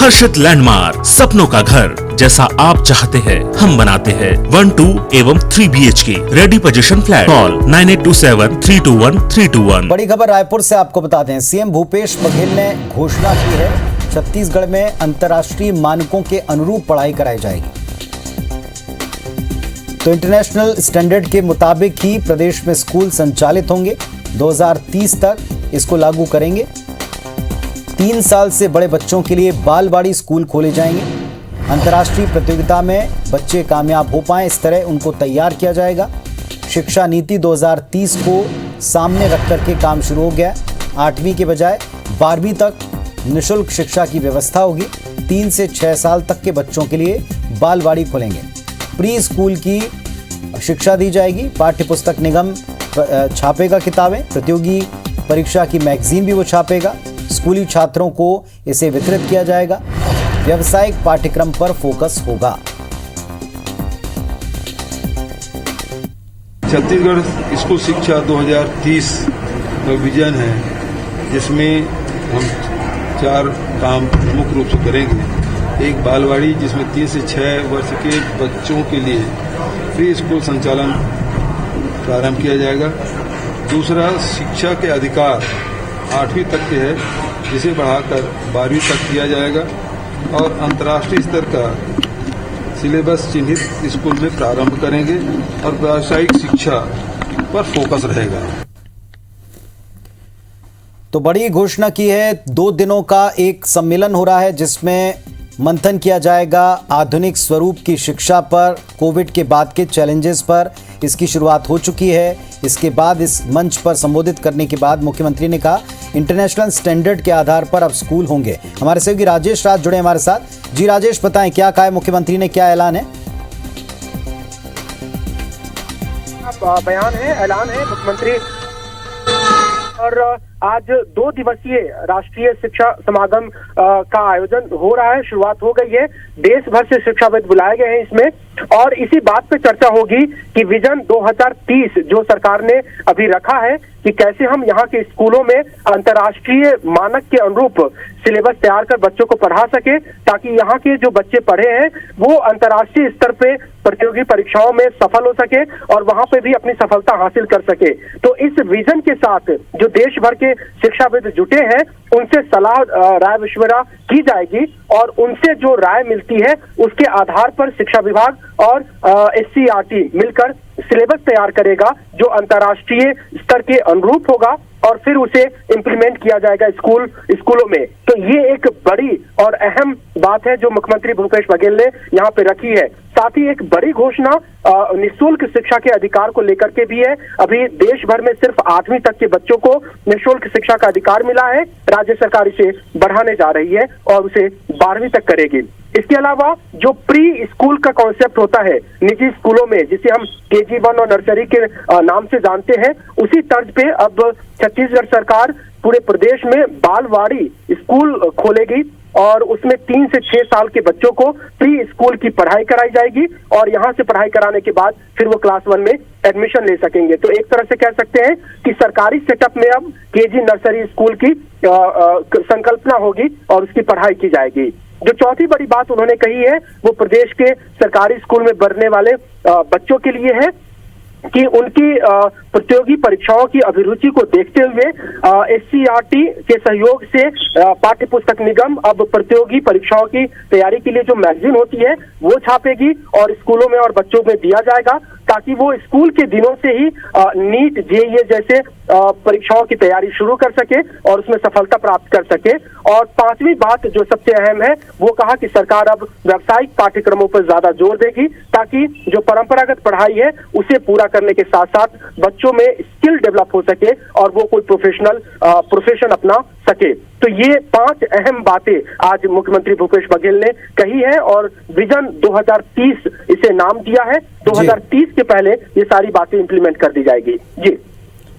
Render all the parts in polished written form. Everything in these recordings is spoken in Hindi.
आकर्षित लैंडमार्क, सपनों का घर जैसा आप चाहते हैं हम बनाते हैं। 1, 2 एवं 3 BHK ready position flat. Call 9827321321। बड़ी खबर रायपुर से आपको बताते हैं। सीएम भूपेश बघेल ने घोषणा की है, छत्तीसगढ़ में अंतर्राष्ट्रीय मानकों के अनुरूप पढ़ाई कराई जाएगी। तो इंटरनेशनल स्टैंडर्ड के मुताबिक ही प्रदेश में स्कूल संचालित होंगे। 2030 तक इसको लागू करेंगे। 3 साल से बड़े बच्चों के लिए बालवाड़ी स्कूल खोले जाएंगे। अंतर्राष्ट्रीय प्रतियोगिता में बच्चे कामयाब हो पाएं, इस तरह उनको तैयार किया जाएगा। शिक्षा नीति 2030 को सामने रख करके काम शुरू हो गया। 8वीं के बजाय 12वीं तक निःशुल्क शिक्षा की व्यवस्था होगी। 3 से 6 साल तक के बच्चों के लिए बालवाड़ी खोलेंगे। प्री स्कूल की शिक्षा दी जाएगी। पाठ्य पुस्तक निगम छापेगा किताबें। प्रतियोगी परीक्षा की मैगजीन भी वो छापेगा। स्कूली छात्रों को इसे वितरित किया जाएगा। व्यावसायिक पाठ्यक्रम पर फोकस होगा। छत्तीसगढ़ स्कूल शिक्षा 2030 का विजन है, जिसमें हम 4 काम मुख्य रूप से करेंगे। एक बालवाड़ी, जिसमें 3 से 6 वर्ष के बच्चों के लिए प्री स्कूल संचालन प्रारंभ किया जाएगा। दूसरा, शिक्षा के अधिकार 8वीं तक के है, जिसे बढ़ाकर 12वीं तक किया जाएगा। और अंतर्राष्ट्रीय स्तर का सिलेबस चिन्हित स्कूल में प्रारंभ करेंगे और व्यावसायिक शिक्षा पर फोकस रहेगा। तो बड़ी घोषणा की है। 2 दिनों का एक सम्मेलन हो रहा है, जिसमें मंथन किया जाएगा आधुनिक स्वरूप की शिक्षा पर, कोविड के बाद के चैलेंजेस पर। इसकी शुरुआत हो चुकी है। इसके बाद इस मंच पर संबोधित करने के बाद मुख्यमंत्री ने कहा, इंटरनेशनल स्टैंडर्ड के आधार पर अब स्कूल होंगे। हमारे सहयोगी राजेश राज जुड़े हमारे साथ। जी राजेश, बताएं क्या कहा है मुख्यमंत्री ने, क्या ऐलान है? बयान है, ऐलान है मुख्यमंत्री। और आज 2 दिवसीय राष्ट्रीय शिक्षा समागम का आयोजन हो रहा है। शुरुआत हो गई है। देश भर से शिक्षाविद बुलाए गए हैं इसमें, और इसी बात पे चर्चा होगी कि विजन 2030 जो सरकार ने अभी रखा है कि कैसे हम यहाँ के स्कूलों में अंतर्राष्ट्रीय मानक के अनुरूप सिलेबस तैयार कर बच्चों को पढ़ा सके, ताकि यहाँ के जो बच्चे पढ़े हैं वो अंतर्राष्ट्रीय स्तर पे प्रतियोगी परीक्षाओं में सफल हो सके और वहां पे भी अपनी सफलता हासिल कर सके। तो इस विजन के साथ जो देश भर के शिक्षाविद जुटे हैं, उनसे सलाह राय मशविरा की जाएगी, और उनसे जो राय मिलती है उसके आधार पर शिक्षा विभाग और SCERT मिलकर सिलेबस तैयार करेगा जो अंतर्राष्ट्रीय स्तर के अनुरूप होगा, और फिर उसे इम्प्लीमेंट किया जाएगा स्कूलों में। तो ये एक बड़ी और अहम बात है जो मुख्यमंत्री भूपेश बघेल ने यहाँ पे रखी है। साथ ही एक बड़ी घोषणा निःशुल्क शिक्षा के अधिकार को लेकर के भी है। अभी देश भर में सिर्फ 8वीं तक के बच्चों को निःशुल्क शिक्षा का अधिकार मिला है। राज्य सरकार इसे बढ़ाने जा रही है और उसे 12वीं तक करेगी। इसके अलावा जो प्री स्कूल का कॉन्सेप्ट होता है निजी स्कूलों में, जिसे हम KG1 और नर्सरी के नाम से जानते हैं, उसी तर्ज पे अब छत्तीसगढ़ सरकार पूरे प्रदेश में बालवाड़ी स्कूल खोलेगी, और उसमें 3 से 6 साल के बच्चों को प्री स्कूल की पढ़ाई कराई जाएगी, और यहाँ से पढ़ाई कराने के बाद फिर वो क्लास 1 में एडमिशन ले सकेंगे। तो एक तरह से कह सकते हैं कि सरकारी सेटअप में अब KG नर्सरी स्कूल की संकल्पना होगी और उसकी पढ़ाई की जाएगी। जो चौथी बड़ी बात उन्होंने कही है वो प्रदेश के सरकारी स्कूल में पढ़ने वाले बच्चों के लिए है कि उनकी प्रतियोगी परीक्षाओं की अभिरुचि को देखते हुए SCERT के सहयोग से पाठ्य पुस्तक निगम अब प्रतियोगी परीक्षाओं की तैयारी के लिए जो मैगजीन होती है वो छापेगी और स्कूलों में और बच्चों में दिया जाएगा, ताकि वो स्कूल के दिनों से ही नीट JEE जैसे परीक्षाओं की तैयारी शुरू कर सके और उसमें सफलता प्राप्त कर सके। और 5वीं बात जो सबसे अहम है वो कहा कि सरकार अब व्यावसायिक पाठ्यक्रमों पर ज्यादा जोर देगी, ताकि जो परंपरागत पढ़ाई है उसे पूरा करने के साथ साथ बच्चों में स्किल डेवलप हो सके और वो कोई प्रोफेशन अपना सके। तो ये 5 अहम बातें आज मुख्यमंत्री भूपेश बघेल ने कही है, और विजन 2030 इसे नाम दिया है। 2030 के पहले ये सारी बातें इंप्लीमेंट कर दी जाएगी। जी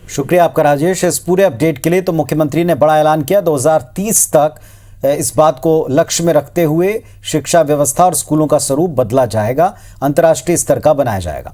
शुक्रिया आपका राजेश, इस पूरे अपडेट के लिए। तो मुख्यमंत्री ने बड़ा ऐलान किया, 2030 तक इस बात को लक्ष्य में रखते हुए शिक्षा व्यवस्था और स्कूलों का स्वरूप बदला जाएगा, अंतर्राष्ट्रीय स्तर का बनाया जाएगा।